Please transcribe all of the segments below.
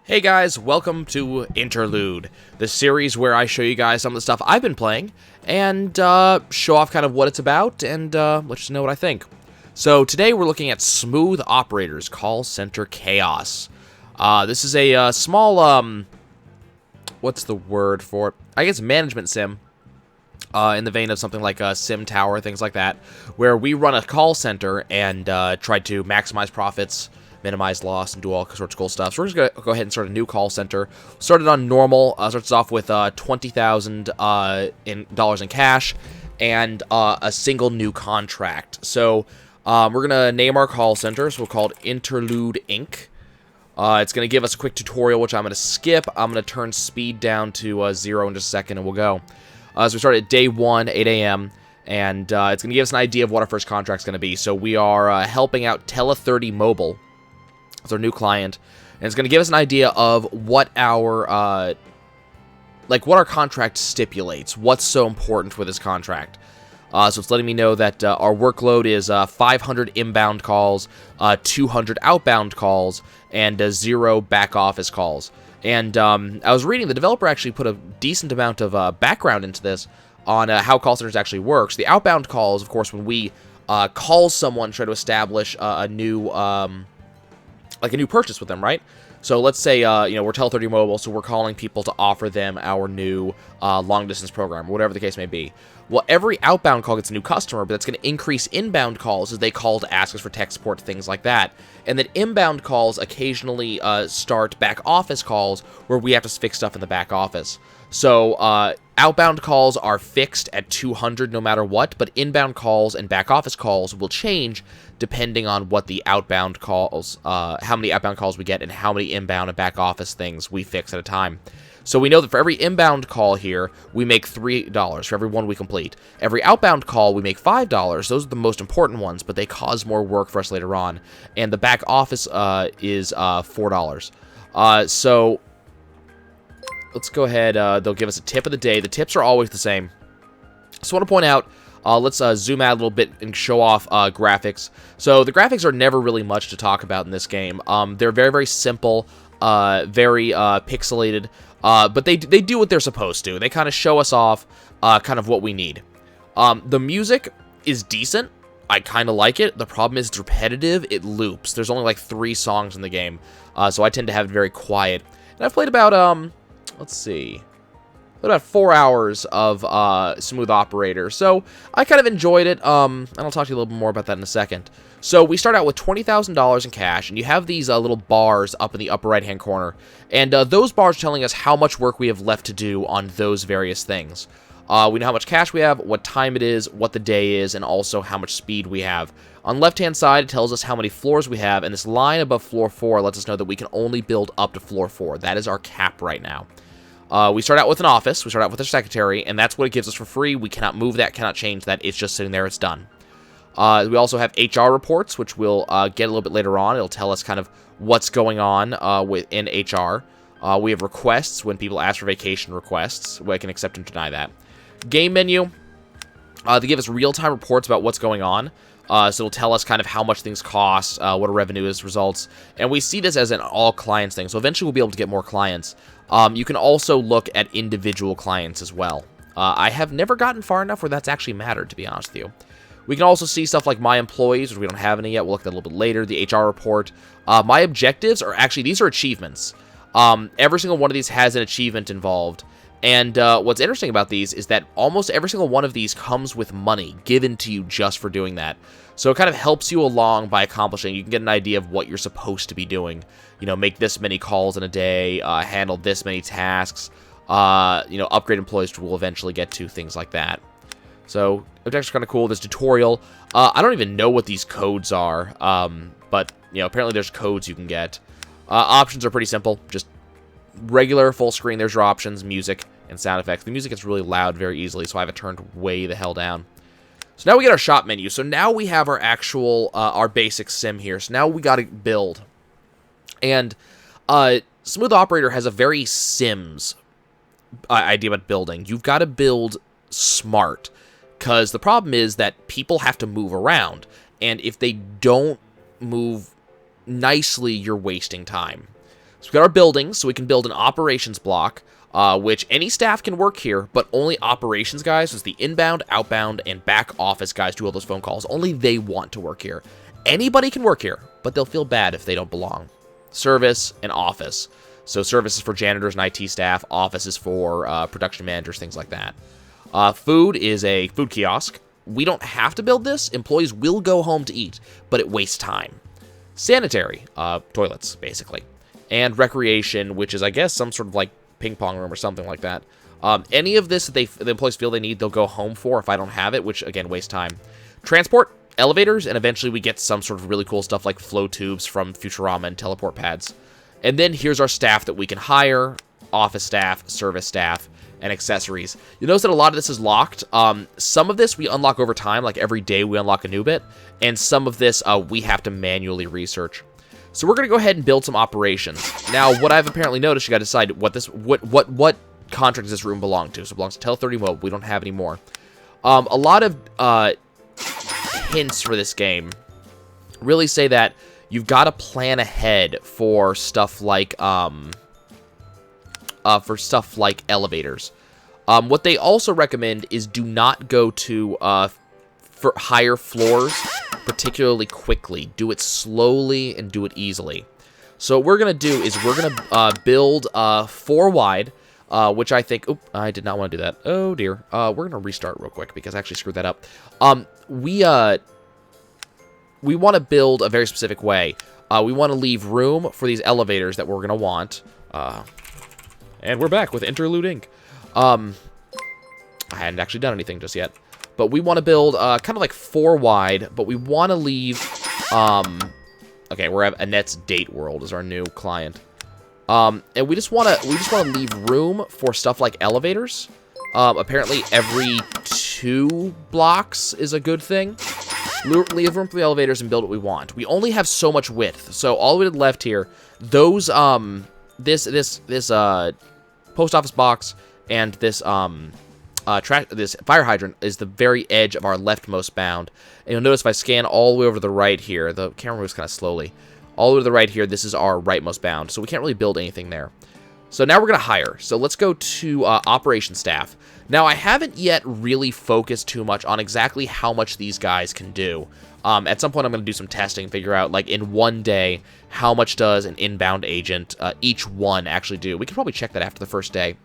Hey guys, welcome to Interlude, the series where I show you guys some of the stuff I've been playing, and show off kind of what it's about, and let you know what I think. So today we're looking at Smooth Operators, Call Center Chaos. This is a small, what's the word for it? I guess management sim, in the vein of something like a Sim Tower, things like that, where we run a call center and try to maximize profits, minimize loss, and do all sorts of cool stuff. So we're just going to go ahead and start a new call center. Started on normal, starts off with $20,000 in cash and a single new contract. So we're going to name our call center, so we'll call it Interlude Inc. It's going to give us a quick tutorial, which I'm going to skip. I'm going to turn speed down to 0 in just a second, and we'll go. So we start at day 1, 8 a.m., and it's going to give us an idea of what our first contract's going to be. So we are helping out Tele30 Mobile. It's our new client, and it's going to give us an idea of what our what our contract stipulates, what's so important for this contract. So it's letting me know that our workload is 500 inbound calls, 200 outbound calls, and 0 back office calls. And I was reading, the developer actually put a decent amount of background into this on how call centers actually works. The outbound calls, of course, when we call someone, try to establish a new like a new purchase with them, right? So let's say, we're Tele30 Mobile, so we're calling people to offer them our new long-distance program, whatever the case may be. Well, every outbound call gets a new customer, but that's going to increase inbound calls as they call to ask us for tech support, things like that. And then inbound calls occasionally start back office calls where we have to fix stuff in the back office. So outbound calls are fixed at 200 no matter what, but inbound calls and back office calls will change depending on what the outbound calls, how many outbound calls we get, and how many inbound and back office things we fix at a time. So we know that for every inbound call here, we make $3 for every one we complete. Every outbound call, we make $5. Those are the most important ones, but they cause more work for us later on. And the back office is $4. So let's go ahead. They'll give us a tip of the day. The tips are always the same. So I want to point out, let's zoom out a little bit and show off graphics. So the graphics are never really much to talk about in this game. They're very, very simple, very pixelated, but they do what they're supposed to. They kind of show us off kind of what we need. The music is decent. I kind of like it. The problem is it's repetitive. It loops. There's only like 3 songs in the game, so I tend to have it very quiet. And I've played about, let's see, about 4 hours of Smooth Operator, so I kind of enjoyed it, and I'll talk to you a little bit more about that in a second. So we start out with $20,000 in cash, and you have these little bars up in the upper right-hand corner, and those bars are telling us how much work we have left to do on those various things. We know how much cash we have, what time it is, what the day is, and also how much speed we have. On the left-hand side, it tells us how many floors we have, and this line above floor 4 lets us know that we can only build up to floor 4. That is our cap right now. We start out with an office, we start out with a secretary, and that's what it gives us for free. We cannot move that, cannot change that. It's just sitting there, it's done. We also have HR reports, which we'll get a little bit later on. It'll tell us kind of what's going on within HR. We have requests, when people ask for vacation requests. We can accept and deny that. Game menu, they give us real-time reports about what's going on. So it'll tell us kind of how much things cost, what our revenue is, results. And we see this as an all clients thing, so eventually we'll be able to get more clients. You can also look at individual clients as well. I have never gotten far enough where that's actually mattered, to be honest with you. We can also see stuff like my employees, which we don't have any yet. We'll look at that a little bit later. The HR report. My objectives are actually, these are achievements. Every single one of these has an achievement involved. And what's interesting about these is that almost every single one of these comes with money given to you just for doing that. So it kind of helps you along by accomplishing. You can get an idea of what you're supposed to be doing. You know, make this many calls in a day, handle this many tasks, upgrade employees, which we'll eventually get to, things like that. So objectives are kind of cool. There's tutorial. I don't even know what these codes are, but, apparently there's codes you can get. Options are pretty simple. Just regular full screen, there's your options, music, and sound effects. The music gets really loud very easily, so I have it turned way the hell down. So now we get our shop menu. So now we have our actual, our basic sim here. So now we got to build. And Smooth Operator has a very Sims idea about building. You've got to build smart, because the problem is that people have to move around. And if they don't move nicely, you're wasting time. So we got our buildings, so we can build an operations block, which any staff can work here, but only operations guys, so it's the inbound, outbound, and back office guys do all those phone calls. Only they want to work here. Anybody can work here, but they'll feel bad if they don't belong. Service and office. So service is for janitors and IT staff. Office is for production managers, things like that. Food is a food kiosk. We don't have to build this. Employees will go home to eat, but it wastes time. Sanitary, toilets, basically. And recreation, which is, I guess, some sort of, like, ping pong room or something like that. Any of this that the employees feel they need, they'll go home for if I don't have it, which, again, wastes time. Transport, elevators, and eventually we get some sort of really cool stuff like flow tubes from Futurama and teleport pads. And then here's our staff that we can hire, office staff, service staff, and accessories. You'll notice that a lot of this is locked. Some of this we unlock over time, like every day we unlock a new bit, and some of this we have to manually research. So we're going to go ahead and build some operations. Now, what I've apparently noticed, you got to decide what contract does this room belong to. So it belongs to Tele30 Mobile. We don't have any more. A lot of hints for this game really say that you've got to plan ahead for stuff like elevators. What they also recommend is do not go to for higher floors particularly quickly. Do it slowly and do it easily. So what we're going to do is we're going to build 4 wide, which I think... Oop, I did not want to do that. Oh, dear. We're going to restart real quick because I actually screwed that up. We want to build a very specific way. We want to leave room for these elevators that we're going to want. And we're back with Interlude Inc. I hadn't actually done anything just yet. But we want to build kind of like 4 wide, but we want to leave... okay, we're at Annette's Date World is our new client. And we just want to leave room for stuff like elevators. Apparently every 2 blocks is a good thing. Leave room for the elevators and build what we want. We only have so much width, so all we did left here, those this post office box and this this fire hydrant is the very edge of our leftmost bound. And you'll notice if I scan all the way over to the right here, the camera moves kind of slowly. All the way to the right here, this is our rightmost bound, so we can't really build anything there. So now we're going to hire. So let's go to operation staff. Now, I haven't yet really focused too much on exactly how much these guys can do. At some point, I'm going to do some testing, figure out, like, in one day, how much does an inbound agent, each one, actually do. We can probably check that after the first day.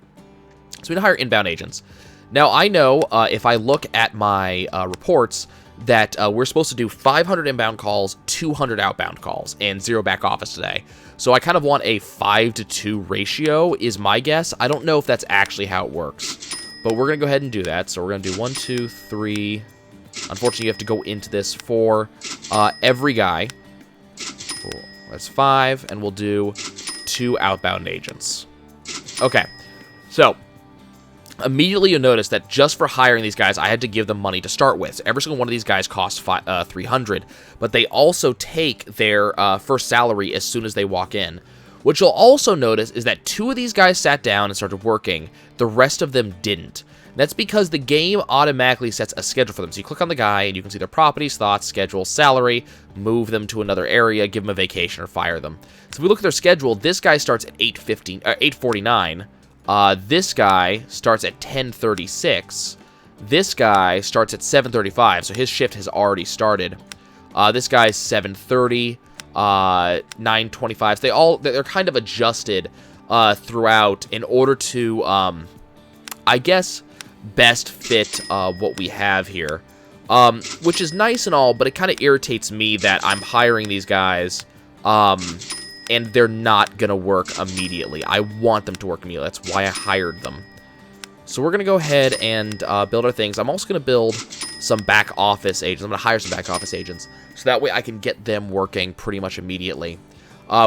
So we can hire inbound agents. Now, I know if I look at my reports that we're supposed to do 500 inbound calls, 200 outbound calls, and 0 back office today. So I kind of want a 5-to-2 ratio is my guess. I don't know if that's actually how it works. But we're going to go ahead and do that. So we're going to do 1, 2, 3. Unfortunately, you have to go into this for every guy. Cool. That's 5, and we'll do 2 outbound agents. Okay. So immediately you'll notice that just for hiring these guys, I had to give them money to start with. So every single one of these guys costs 300, but they also take their first salary as soon as they walk in. What you'll also notice is that 2 of these guys sat down and started working. The rest of them didn't. That's because the game automatically sets a schedule for them. So you click on the guy and you can see their properties, thoughts, schedule, salary, move them to another area, give them a vacation, or fire them. So if we look at their schedule, this guy starts at 8:49. This guy starts at 10:36. This guy starts at 7:35, so his shift has already started. This guy's 7:30, 9:25. So they're kind of adjusted throughout in order to, I guess, best fit what we have here. Which is nice and all, but it kind of irritates me that I'm hiring these guys, and they're not going to work immediately. I want them to work immediately. That's why I hired them. So we're going to go ahead and build our things. I'm also going to build some back office agents. I'm going to hire some back office agents, so that way I can get them working pretty much immediately.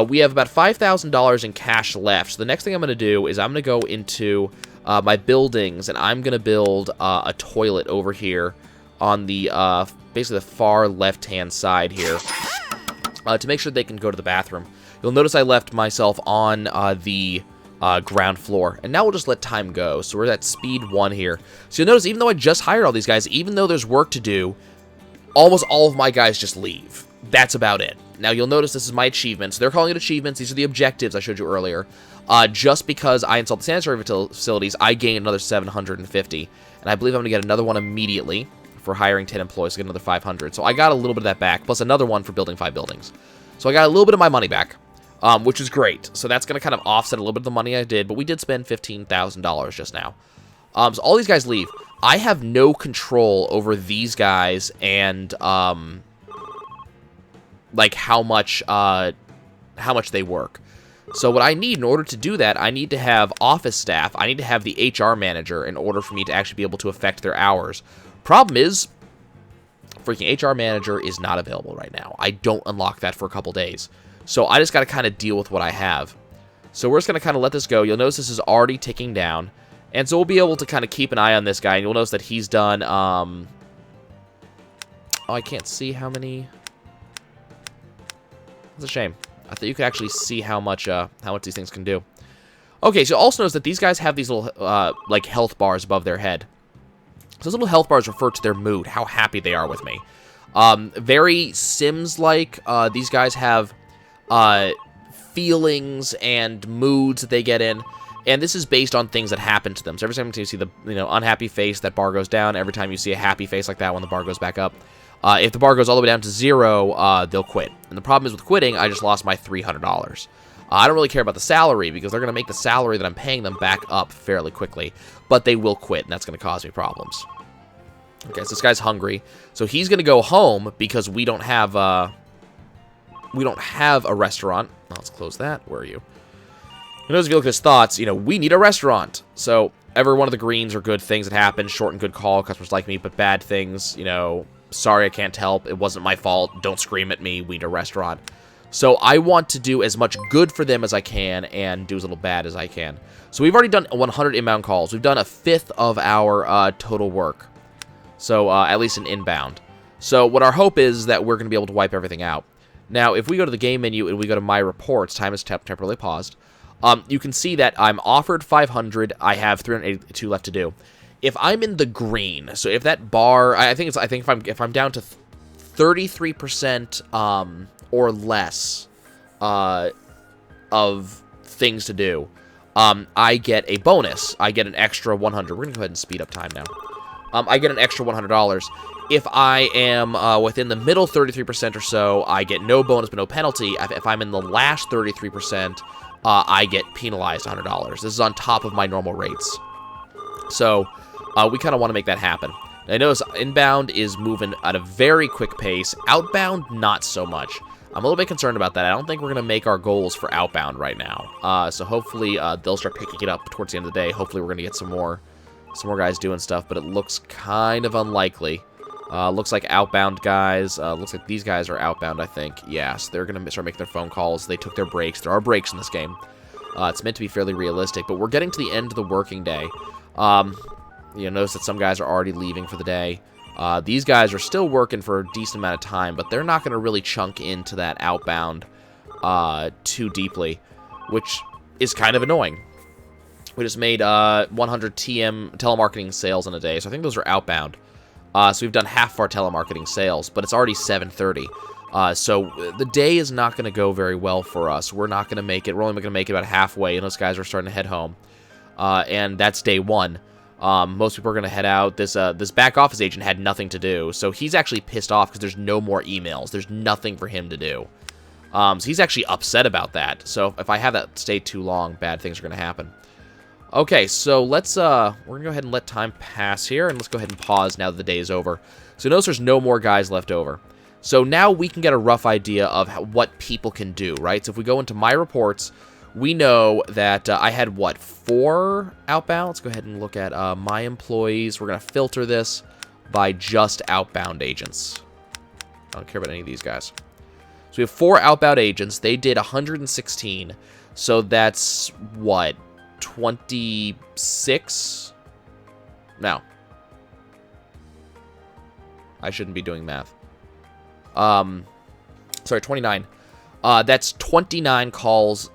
We have about $5,000 in cash left. So the next thing I'm going to do is I'm going to go into my buildings, and I'm going to build a toilet over here on the basically the far left-hand side here to make sure they can go to the bathroom. You'll notice I left myself on the ground floor, and now we'll just let time go. So we're at speed 1 here. So you'll notice even though I just hired all these guys, even though there's work to do, almost all of my guys just leave. That's about it. Now, you'll notice this is my achievements. They're calling it achievements. These are the objectives I showed you earlier. Just because I installed the sanitary facilities, I gained another 750. And I believe I'm going to get another one immediately for hiring 10 employees to get another 500. So I got a little bit of that back, plus another one for building 5 buildings. So I got a little bit of my money back, which is great. So that's going to kind of offset a little bit of the money I did, but we did spend $15,000 just now. So all these guys leave. I have no control over these guys and, like, how much they work. So what I need in order to do that, I need to have office staff. I need to have the HR manager in order for me to actually be able to affect their hours. Problem is, freaking HR manager is not available right now. I don't unlock that for a couple days. So I just got to kind of deal with what I have. So we're just going to kind of let this go. You'll notice this is already ticking down. And so we'll be able to kind of keep an eye on this guy. And you'll notice that he's done, oh, I can't see how many. That's a shame. I thought you could actually see how much these things can do. Okay, so also notice that these guys have these little, like, health bars above their head. So those little health bars refer to their mood, how happy they are with me. Very Sims-like. These guys have feelings and moods that they get in. And this is based on things that happen to them. So every time you see the unhappy face, that bar goes down. Every time you see a happy face like that one, the bar goes back up. If the bar goes all the way down to 0, they'll quit. And the problem is with quitting, I just lost my $300. I don't really care about the salary because they're going to make the salary that I'm paying them back up fairly quickly. But they will quit, and that's going to cause me problems. Okay, so this guy's hungry. So he's going to go home because we don't have a restaurant. Oh, let's close that. Where are you? Who knows if you look at his thoughts, we need a restaurant. So every one of the greens are good things that happen. Short and good call. Customers like me, but bad things, sorry, I can't help. It wasn't my fault. Don't scream at me. We need a restaurant. So I want to do as much good for them as I can and do as little bad as I can. So we've already done 100 inbound calls. We've done a fifth of our total work. So at least an inbound. So what our hope is that we're going to be able to wipe everything out. Now, if we go to the game menu and we go to My Reports, time is temporarily paused. You can see that I'm offered 500. I have 382 left to do. If I'm in the green, so if that bar, I think if I'm down to 33% or less of things to do, I get a bonus. I get an extra 100. We're gonna go ahead and speed up time now. I get an extra $100. If I am within the middle 33% or so, I get no bonus but no penalty. If I'm in the last 33%, I get penalized $100. This is on top of my normal rates. So we kind of want to make that happen. I notice inbound is moving at a very quick pace. Outbound, not so much. I'm a little bit concerned about that. I don't think we're going to make our goals for outbound right now. So hopefully they'll start picking it up towards the end of the day. Hopefully we're going to get some more guys doing stuff, but it looks kind of unlikely. Looks like outbound guys. Looks like these guys are outbound, I think. Yeah, so they're going to start making their phone calls. They took their breaks. There are breaks in this game. It's meant to be fairly realistic, but we're getting to the end of the working day. Notice that some guys are already leaving for the day. These guys are still working for a decent amount of time, but they're not going to really chunk into that outbound too deeply, which is kind of annoying. We just made 100 telemarketing sales in a day, so I think those are outbound. So we've done half of our telemarketing sales, but it's already 7:30. So the day is not going to go very well for us. We're not going to make it. We're only going to make it about halfway, and those guys are starting to head home. And that's day one. Most people are going to head out. This back office agent had nothing to do, so he's actually pissed off because there's no more emails. There's nothing for him to do. So he's actually upset about that. So if I have that stay too long, bad things are going to happen. Okay, so let's, we're going to go ahead and let time pass here, and let's go ahead and pause now that the day is over. So notice there's no more guys left over. So now we can get a rough idea of what people can do, right? So if we go into My Reports, we know that I had, 4 outbound? Let's go ahead and look at my employees. We're going to filter this by just outbound agents. I don't care about any of these guys. So we have 4 outbound agents. They did 116. So that's, 26? No. I shouldn't be doing math. Sorry, 29. That's 29 calls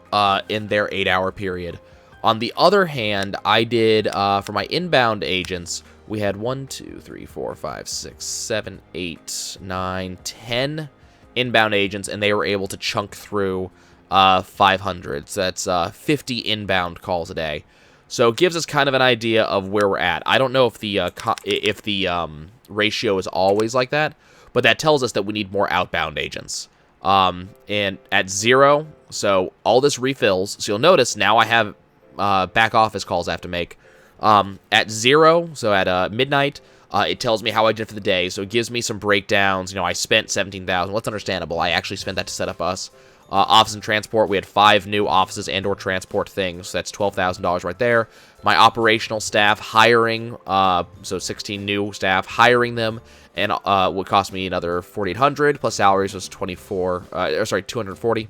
in their 8-hour period. On the other hand, I did, for my inbound agents, we had 1, 2, 3, 4, 5, 6, 7, 8, 9, 10 inbound agents, and they were able to chunk through 500. So that's 50 inbound calls a day. So it gives us kind of an idea of where we're at. I don't know if the ratio is always like that, but that tells us that we need more outbound agents. And at 0, so all this refills. So you'll notice now I have back office calls I have to make. At 0, so at midnight, it tells me how I did for the day. So it gives me some breakdowns. You know, I spent 17,000. What's understandable? I actually spent that to set up us. Office and transport, we had 5 new offices and or transport things. So that's $12,000 right there. My operational staff hiring, so 16 new staff, hiring them, and would cost me another $4,800, plus salaries was 240.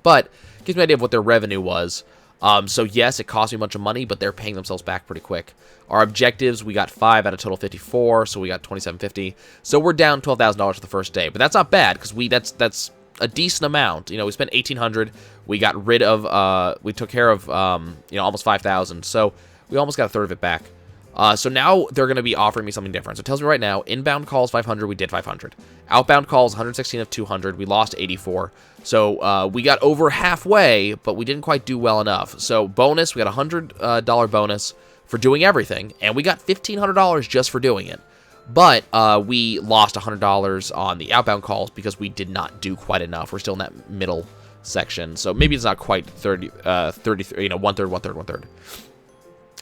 But gives me an idea of what their revenue was. So yes, it cost me a bunch of money, but they're paying themselves back pretty quick. Our objectives, we got 5 out of total 54, so we got $2,750. So we're down $12,000 for the first day, but that's not bad because that's a decent amount. You know, we spent $1,800. We got rid of, we took care of, you know, almost $5,000. So we almost got a third of it back. So now they're going to be offering me something different. So it tells me right now, inbound calls 500, we did 500. Outbound calls 116 of 200, we lost 84. So we got over halfway, but we didn't quite do well enough. So bonus, we got a $100 bonus for doing everything, and we got $1,500 just for doing it. But we lost $100 on the outbound calls because we did not do quite enough. We're still in that middle section, so maybe it's not quite 33, you know, one third.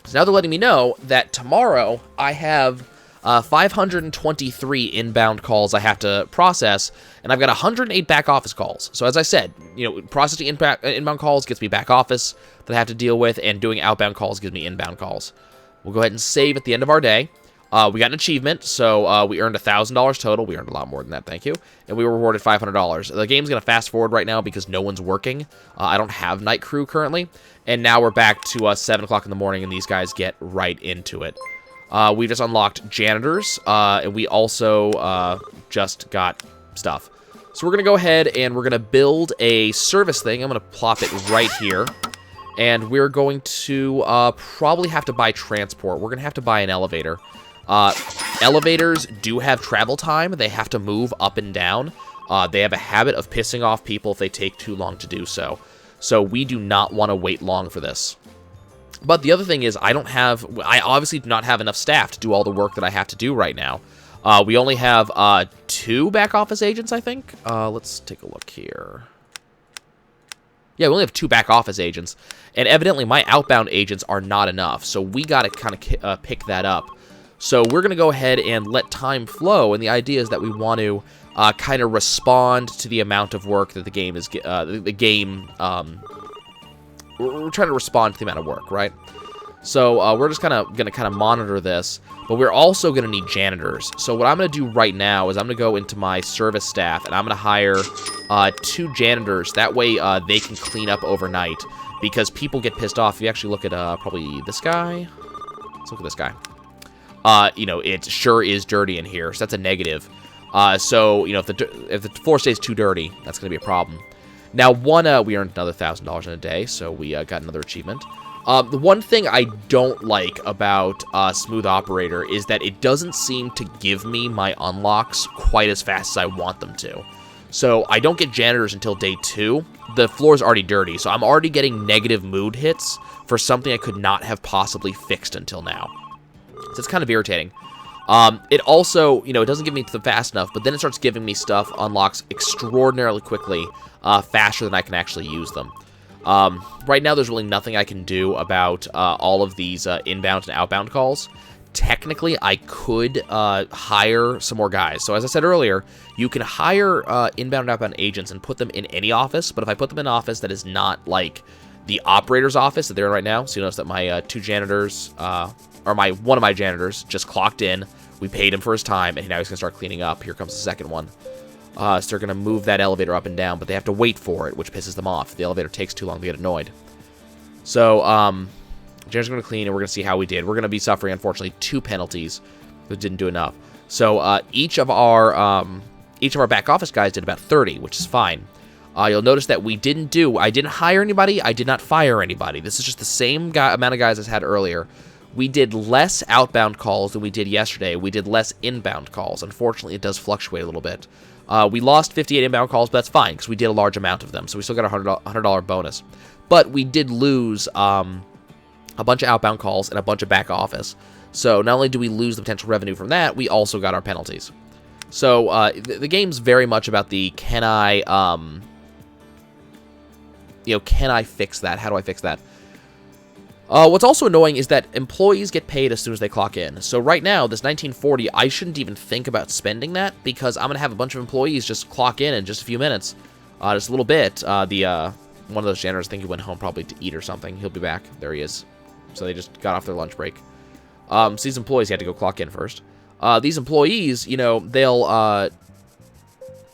So now they're letting me know that tomorrow I have 523 inbound calls I have to process, and I've got 108 back office calls. So as I said, you know, processing inbound calls gets me back office that I have to deal with, and doing outbound calls gives me inbound calls. We'll go ahead and save at the end of our day. We got an achievement, so we earned $1,000 total. We earned a lot more than that, thank you. And we were rewarded $500. The game's going to fast forward right now because no one's working. I don't have night crew currently. And now we're back to 7 o'clock in the morning, and these guys get right into it. We just unlocked janitors, and we also just got stuff. So we're going to go ahead and we're going to build a service thing. I'm going to plop it right here. And we're going to probably have to buy transport. We're going to have to buy an elevator. Elevators do have travel time. They have to move up and down. They have a habit of pissing off people if they take too long to do so. So we do not want to wait long for this. But the other thing is I obviously do not have enough staff to do all the work that I have to do right now. We only have 2 back office agents, I think. Let's take a look here. Yeah, we only have 2 back office agents. And evidently my outbound agents are not enough. So we got to kind of pick that up. So we're going to go ahead and let time flow, and the idea is that we want to kind of respond to the amount of work that the game is, we're trying to respond to the amount of work, right? So we're just going to monitor this, but we're also going to need janitors. So what I'm going to do right now is I'm going to go into my service staff, and I'm going to hire 2 janitors. That way they can clean up overnight, because people get pissed off. If you actually look at probably this guy. Let's look at this guy. You know, it sure is dirty in here, so that's a negative. So, you know, if the floor stays too dirty, that's going to be a problem. Now, we earned another $1,000 in a day, so we got another achievement. The one thing I don't like about Smooth Operator is that it doesn't seem to give me my unlocks quite as fast as I want them to. So, I don't get janitors until day 2. The floor is already dirty, so I'm already getting negative mood hits for something I could not have possibly fixed until now. So it's kind of irritating. It also, you know, it doesn't give me them fast enough, but then it starts giving me stuff unlocks extraordinarily quickly, faster than I can actually use them. Right now, there's really nothing I can do about all of these inbound and outbound calls. Technically, I could hire some more guys. So as I said earlier, you can hire inbound and outbound agents and put them in any office, but if I put them in an office that is not like the operator's office that they're in right now, so you notice that my 2 janitors, or one of my janitors just clocked in. We paid him for his time, and now he's going to start cleaning up. Here comes the second one. So they're going to move that elevator up and down, but they have to wait for it, which pisses them off. If the elevator takes too long, they get annoyed. So, janitor's going to clean, and we're going to see how we did. We're going to be suffering, unfortunately, 2 penalties that didn't do enough. So, each of our back office guys did about 30, which is fine. You'll notice that I didn't hire anybody, I did not fire anybody. This is just the same amount of guys as I had earlier. We did less outbound calls than we did yesterday. We did less inbound calls. Unfortunately, it does fluctuate a little bit. We lost 58 inbound calls, but that's fine, because we did a large amount of them, so we still got a $100 bonus. But we did lose a bunch of outbound calls and a bunch of back office. So not only do we lose the potential revenue from that, we also got our penalties. So the game's very much about the can I fix that? How do I fix that? What's also annoying is that employees get paid as soon as they clock in. So right now, this 1940, I shouldn't even think about spending that because I'm going to have a bunch of employees just clock in just a few minutes. Just a little bit. One of those janitors, I think he went home probably to eat or something. He'll be back. There he is. So they just got off their lunch break. So these employees had to go clock in first. These employees, they'll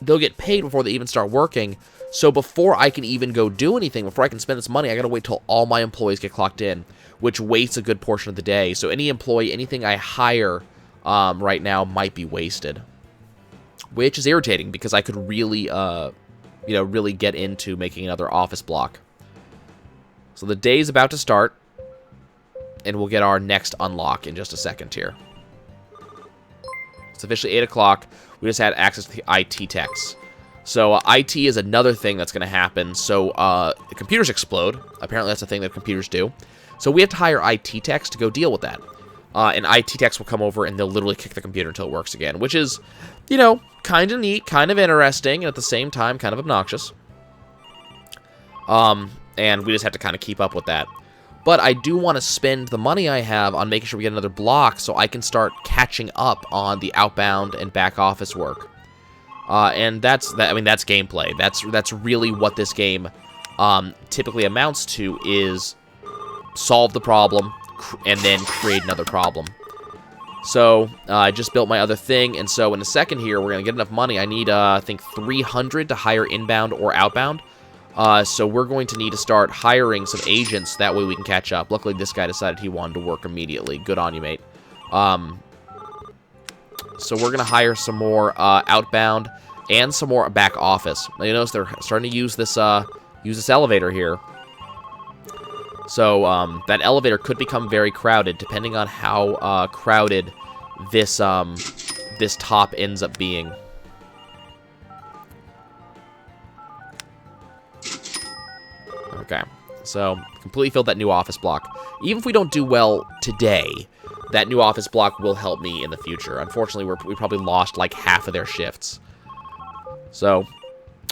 get paid before they even start working. So before I can even go do anything, before I can spend this money, I gotta wait till all my employees get clocked in, which wastes a good portion of the day. So any employee, anything I hire right now might be wasted, which is irritating because I could really, really get into making another office block. So the day's about to start, and we'll get our next unlock in just a second here. It's officially 8 o'clock. We just had access to the IT techs. So IT is another thing that's going to happen. So computers explode. Apparently that's a thing that computers do. So we have to hire IT techs to go deal with that. And IT techs will come over and they'll literally kick the computer until it works again, which is, kind of neat, kind of interesting, and at the same time kind of obnoxious. And we just have to kind of keep up with that. But I do want to spend the money I have on making sure we get another block so I can start catching up on the outbound and back office work. And that's gameplay. That's really what this game typically amounts to, is solve the problem and then create another problem. So I just built my other thing, and so in a second here we're gonna get enough money. I need I think 300 to hire inbound or outbound. So we're going to need to start hiring some agents. That way we can catch up. Luckily, this guy decided he wanted to work immediately. Good on you, mate. So we're going to hire some more outbound and some more back office. Now, you notice they're starting to use this elevator here. So that elevator could become very crowded, depending on how crowded this top ends up being. Okay, so completely filled that new office block. Even if we don't do well today, that new office block will help me in the future. Unfortunately, we probably lost like half of their shifts. So,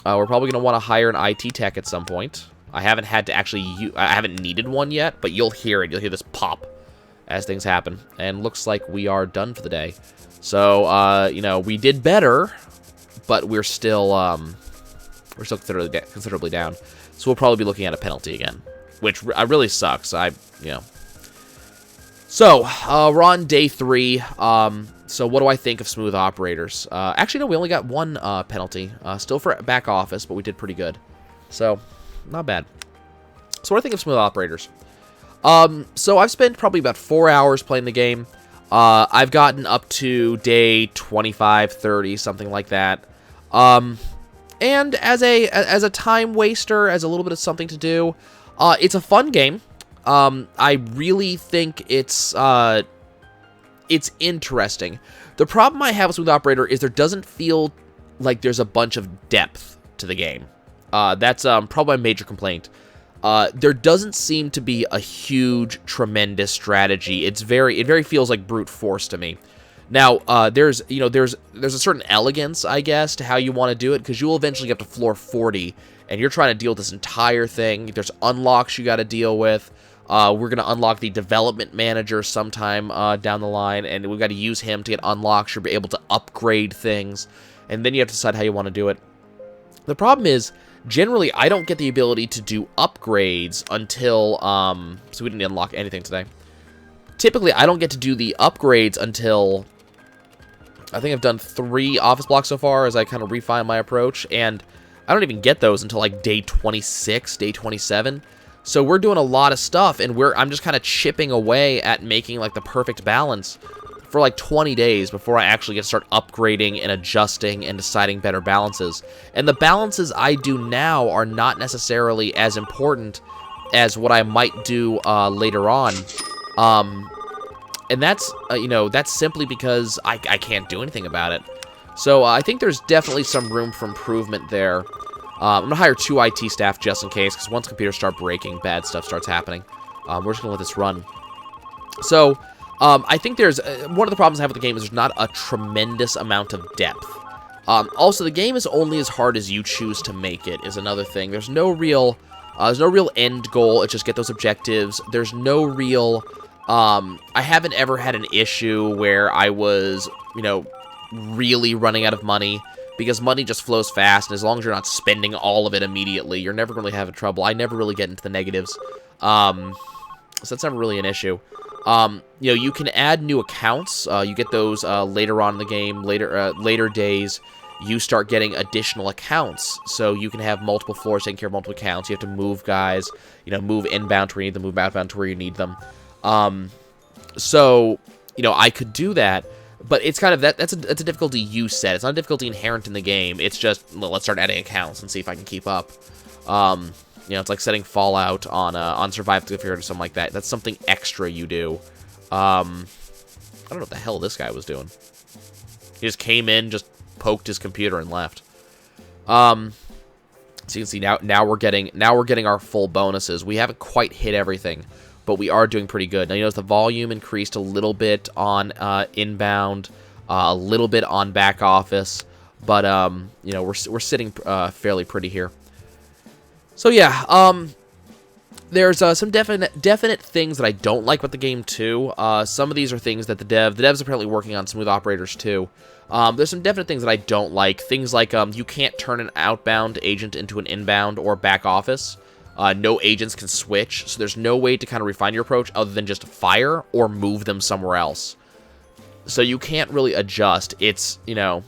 we're probably going to want to hire an IT tech at some point. I haven't had to actually I haven't needed one yet, but you'll hear it. You'll hear this pop as things happen. And looks like we are done for the day. So, we did better, but we're still considerably down. So we'll probably be looking at a penalty again, which really sucks. So, we're on day 3. So what do I think of smooth operators? Actually, no, we only got one penalty. Still for back office, but we did pretty good. So, not bad. So what do I think of smooth operators? So I've spent probably about 4 hours playing the game. I've gotten up to day 25, 30, something like that. And as a time waster, as a little bit of something to do, it's a fun game. I really think it's interesting. The problem I have with Smooth Operator is there doesn't feel like there's a bunch of depth to the game. That's probably my major complaint. There doesn't seem to be a huge, tremendous strategy. It very feels like brute force to me. Now, there's a certain elegance, I guess, to how you want to do it, because you will eventually get to floor 40, and you're trying to deal with this entire thing. There's unlocks you got to deal with. We're going to unlock the development manager sometime down the line, and we've got to use him to get unlocks. You'll be able to upgrade things, and then you have to decide how you want to do it. The problem is, generally, I don't get the ability to do upgrades until, so we didn't unlock anything today. Typically, I don't get to do the upgrades until, I think I've done 3 office blocks so far as I kind of refine my approach, and I don't even get those until like day 26, day 27. So we're doing a lot of stuff, and I'm just kind of chipping away at making like the perfect balance for like 20 days before I actually get to start upgrading and adjusting and deciding better balances. And the balances I do now are not necessarily as important as what I might do later on. And that's, that's simply because I can't do anything about it. So I think there's definitely some room for improvement there. I'm going to hire 2 IT staff just in case, because once computers start breaking, bad stuff starts happening. We're just going to let this run. So, I think there's... one of the problems I have with the game is there's not a tremendous amount of depth. Also, the game is only as hard as you choose to make it, is another thing. There's no real end goal. It's just get those objectives. There's no real... I haven't ever had an issue where I was, you know, really running out of money, because money just flows fast, and as long as you're not spending all of it immediately, you're never really having trouble. I never really get into the negatives. So that's never really an issue. You know, you can add new accounts. You get those later on in the game, later days. You start getting additional accounts, so you can have multiple floors taking care of multiple accounts. You have to move guys, you know, move inbound to where you need them, move outbound to where you need them. So, you know, I could do that, but it's kind of that's a difficulty you set. It's not a difficulty inherent in the game. It's just, well, let's start adding accounts and see if I can keep up. You know, it's like setting Fallout on Survive to Fear or something like that. That's something extra you do. I don't know what the hell this guy was doing. He just came in, just poked his computer and left. So you can see now we're getting our full bonuses. We haven't quite hit everything, but we are doing pretty good. Now you notice the volume increased a little bit on inbound, a little bit on back office, but you know, we're sitting fairly pretty here. So yeah, there's some definite things that I don't like about the game too. Some of these are things that the devs are apparently working on smooth operators too. There's some definite things that I don't like. Things like you can't turn an outbound agent into an inbound or back office. No agents can switch, so there's no way to kind of refine your approach other than just fire or move them somewhere else. So you can't really adjust. It's, you know,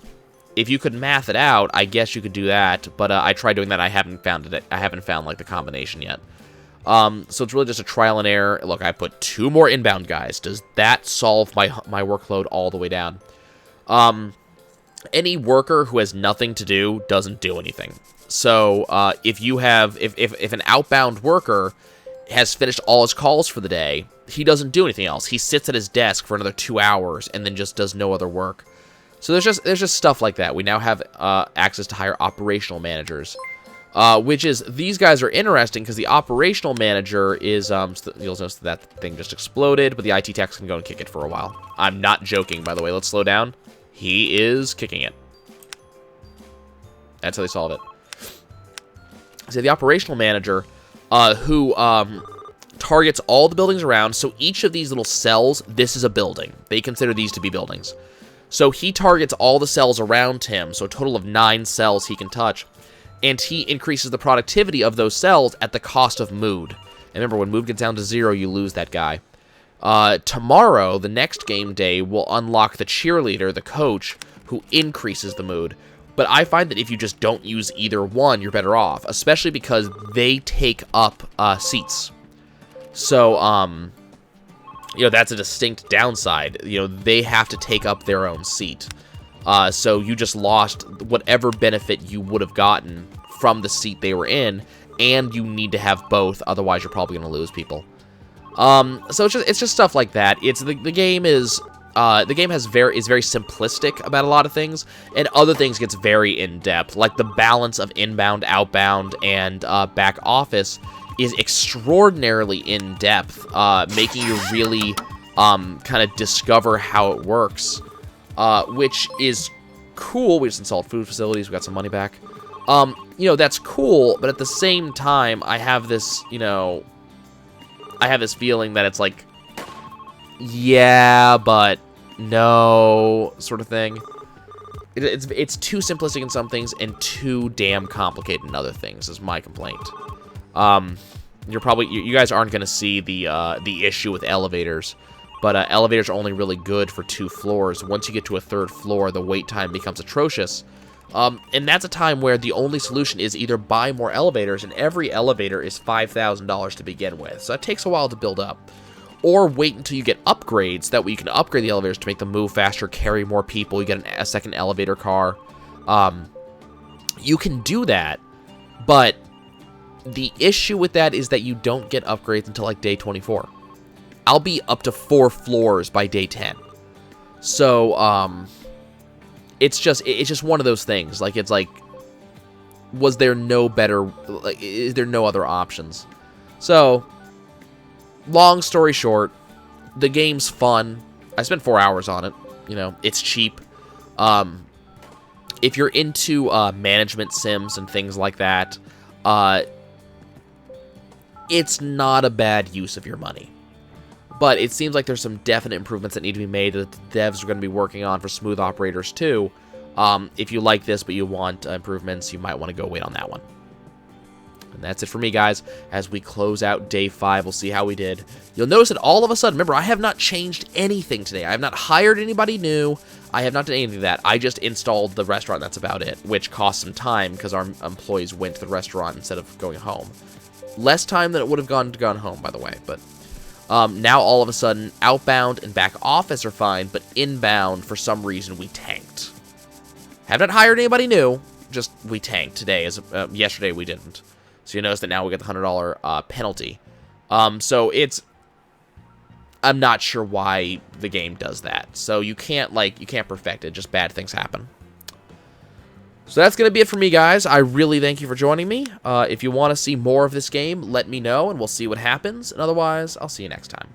if you could math it out, I guess you could do that, but I tried doing that. I haven't found it. I haven't found like the combination yet. So it's really just a trial and error. Look, I put 2 more inbound guys. Does that solve my workload all the way down? Any worker who has nothing to do doesn't do anything. So if you have if an outbound worker has finished all his calls for the day, he doesn't do anything else. He sits at his desk for another 2 hours and then just does no other work. So there's just stuff like that. We now have access to hire operational managers, which is, these guys are interesting because the operational manager is, you'll notice that thing just exploded, but the IT techs can go and kick it for a while. I'm not joking, by the way. Let's slow down. He is kicking it. That's how they solve it. So the operational manager, who targets all the buildings around. So each of these little cells, this is a building. They consider these to be buildings. So he targets all the cells around him, so a total of 9 cells he can touch, and he increases the productivity of those cells at the cost of mood. And remember, when mood gets down to 0, you lose that guy. Tomorrow, the next game day, will unlock the cheerleader, the coach, who increases the mood. But I find that if you just don't use either one, you're better off, especially because they take up seats. So, you know, that's a distinct downside. You know, they have to take up their own seat. So you just lost whatever benefit you would have gotten from the seat they were in, and you need to have both, otherwise you're probably going to lose people. So it's just stuff like that. It's the game is very simplistic about a lot of things, and other things gets very in depth, like the balance of inbound, outbound, and back office is extraordinarily in depth, making you really kind of discover how it works, which is cool. We just installed food facilities. We got some money back. You know, that's cool, but at the same time, I have this, you know, I have this feeling that it's like, yeah, but no, sort of thing. It's too simplistic in some things and too damn complicated in other things, is my complaint. You guys aren't going to see the issue with elevators, but elevators are only really good for 2 floors. Once you get to a 3rd floor, the wait time becomes atrocious. And that's a time where the only solution is either buy more elevators, and every elevator is $5,000 to begin with, so that takes a while to build up. Or wait until you get upgrades, that way you can upgrade the elevators to make them move faster, carry more people, you get a second elevator car. You can do that, but the issue with that is that you don't get upgrades until like day 24. I'll be up to 4 floors by day 10. So, it's just one of those things. Like, it's like, was there no better, like, is there no other options? So, long story short, the game's fun. I spent 4 hours on it. You know, it's cheap. If you're into management sims and things like that, it's not a bad use of your money. But it seems like there's some definite improvements that need to be made that the devs are going to be working on for smooth operators too. If you like this but you want improvements, you might want to go wait on that one. And that's it for me, guys. As we close out day 5, we'll see how we did. You'll notice that all of a sudden, remember, I have not changed anything today. I have not hired anybody new. I have not done anything of that. I just installed the restaurant. That's about it, which cost some time because our employees went to the restaurant instead of going home. Less time than it would have gone home, by the way. But now all of a sudden, outbound and back office are fine, but inbound, for some reason, we tanked. Have not hired anybody new. Just we tanked today. As yesterday, we didn't. So you notice that now we get the $100 penalty. So it's... I'm not sure why the game does that. So you can't perfect it. Just bad things happen. So that's going to be it for me, guys. I really thank you for joining me. If you want to see more of this game, let me know, and we'll see what happens. And otherwise, I'll see you next time.